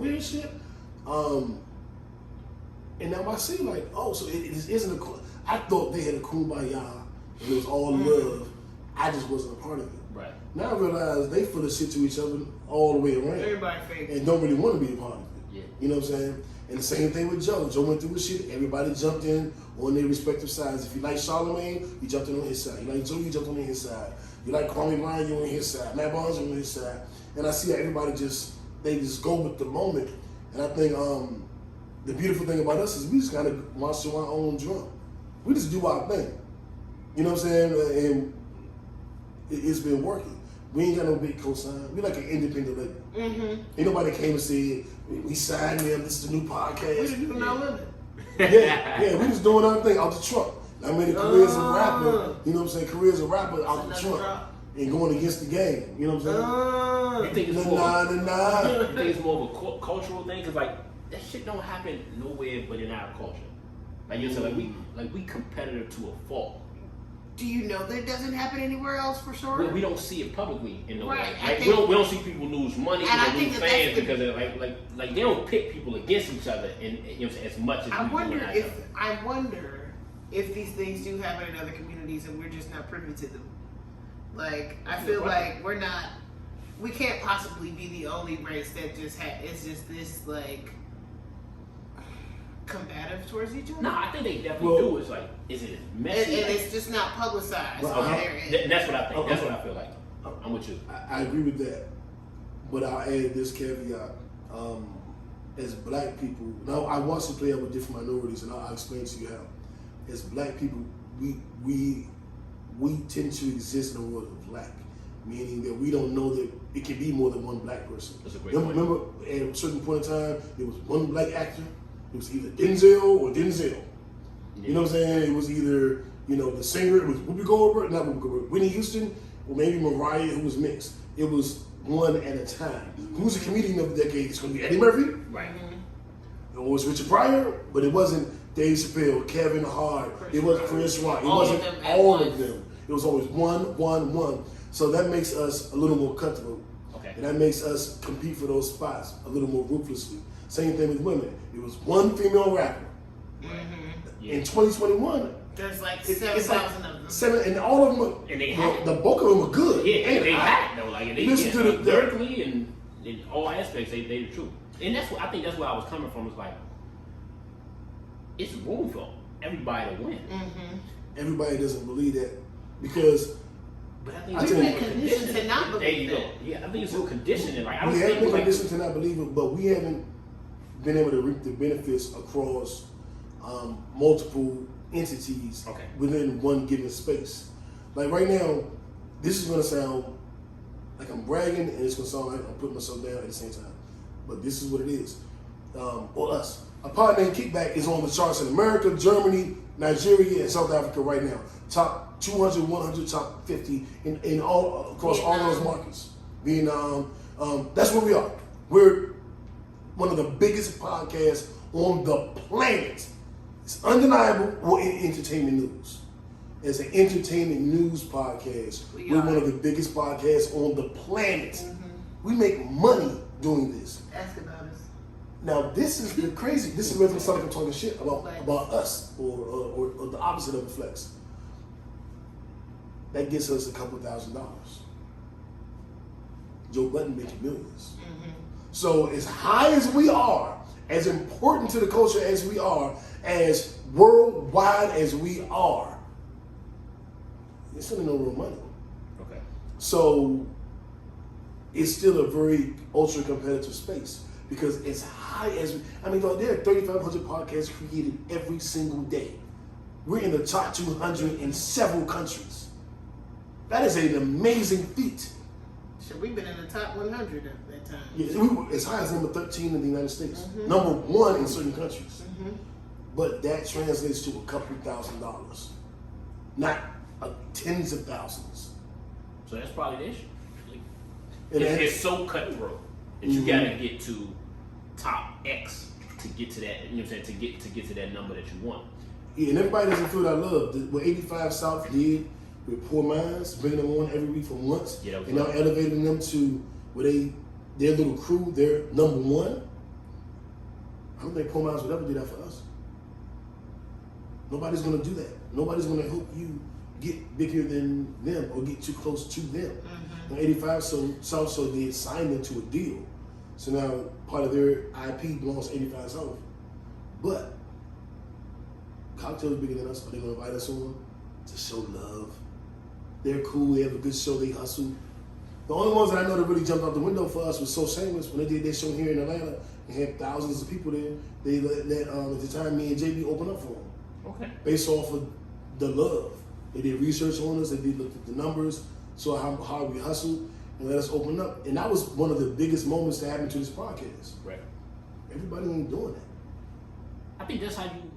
here and shit. And now I see like, oh, so it isn't I thought they had a kumbaya and it was all love. I just wasn't a part of it. Right. Now I realize they full of shit to each other all the way around. Everybody fake. And don't really want to be a part of it. Yeah. You know what I'm saying? And the same thing with Joe. Joe went through his shit. Everybody jumped in on their respective sides. If you like Charlamagne, you jumped in on his side. You like Joe, you jumped on his side. You like Kwame Bryant, you on his side. Matt Barnes, you on his side. And I see how everybody they just go with the moment. And I think the beautiful thing about us is we just kind of march to our own drum. We just do our thing. You know what I'm saying? And it's been working. We ain't got no big cosign. We like an independent label. Mm-hmm. Ain't nobody came and said, we signed them, this is the new podcast. We just do no limit. Yeah, we just doing our thing out the trunk. I made a career as a rapper, you know what I'm saying? Career as a rapper out the trunk. And going against the game, you know what I'm saying? You think it's more, you think it's more of a cultural thing? Because like that shit don't happen nowhere but in our culture. Like you said, like we competitive to a fault. Do you know that it doesn't happen anywhere else for sure? We don't see it publicly in no way. Right. Like, we don't see people lose money, people lose fans because of, like they don't pit people against each other in you know as much as I wonder if these things do happen in other communities and we're just not privy to them. Like I feel like we can't possibly be the only race that just it's just this like combative towards each other. No, I think they definitely do. It's like, is it messy? And it's just not publicized. That's what I think. That's what I feel like. I'm with you. I agree with that, but I'll add this caveat. As black people, now I want to play out with different minorities, and I'll explain to you how. As black people, we tend to exist in a world of black, meaning that we don't know that it can be more than one black person. That's a great point. Remember, at a certain point in time, there was one black actor. It was either Denzel or Denzel. Yeah. You know what I'm saying? It was either, the singer, it was Whoopi Goldberg, not Whoopi Goldberg, Whitney Houston, or maybe Mariah, who was mixed. It was one at a time. Who's the comedian of the decade? It's going to be Eddie Murphy. Right. It was Richard Pryor, but it wasn't Dave Chappelle, Kevin Hart. It wasn't Chris Rock. It wasn't all of them. It was always one. So that makes us a little more cutthroat. Okay. And that makes us compete for those spots a little more ruthlessly. Same thing with women. It was one female rapper. Mm-hmm. In 2021, there's like 7,000 of them. Seven, and all of them are, and they the bulk of them are good. Yeah, and they hot though. Like they listen to the lyrically and in all aspects, they the truth. And I think that's where I was coming from. It's like it's room for everybody to win. Mm-hmm. Everybody doesn't believe that because. But I think we've been conditioned to not believe that. Yeah, I think it's still conditioning. Like we haven't been conditioned to not believe it, but we haven't been able to reap the benefits across multiple entities within one given space. Like right now, this is going to sound like I'm bragging, and it's going to sound like I'm putting myself down at the same time. But this is what it is, or us. A pod named Kickback is on the charts in America, Germany, Nigeria, and South Africa right now. Top 200, 100, top 50 in all across all those markets. Vietnam, that's where we are. We're one of the biggest podcasts on the planet. It's undeniable. We're in entertainment news. As an entertainment news podcast, we're one of the biggest podcasts on the planet. Mm-hmm. We make money doing this. Ask about us. Now this is the crazy. This is where it's like I'm talking shit about us or the opposite of the flex. That gets us a couple $1,000. Joe Budden making millions. Mm-hmm. So as high as we are, as important to the culture as we are, as worldwide as we are, it's still no real money. Okay. So it's still a very ultra competitive space because as high as there are 3,500 podcasts created every single day. We're in the top 200 in several countries. That is an amazing feat. So we've been in the top 100 at that time. Yeah, we were as high as number 13 in the United States. Mm-hmm. Number 1 in certain countries. Mm-hmm. But that translates to a couple $1,000s. Not tens of thousands. So that's probably the issue. It's so cutthroat that you gotta get to top X to get to that, you know what I'm saying, to get to that number that you want. Yeah, and everybody doesn't feel that love. What 85 South did with Poor Minds, bringing them on every week for months, and now elevating them to where their little crew, they're number 1. I don't think Pomos would ever do that for us. Nobody's gonna do that. Nobody's gonna help you get bigger than them or get too close to them. In 85, South Soul did sign them to a deal. So now part of their IP belongs to 85 South. But Cocktail is bigger than us, but they're gonna invite us on to show love. They're cool, they have a good show, they hustle. The only ones that I know that really jumped out the window for us was So Shameless. When they did their show here in Atlanta and had thousands of people there, they let at the time me and JB open up for them. Okay. Based off of the love. They did research on us, they did look at the numbers, saw how hard we hustled, and let us open up. And that was one of the biggest moments that happened to this podcast. Right. Everybody ain't doing that. I think that's how you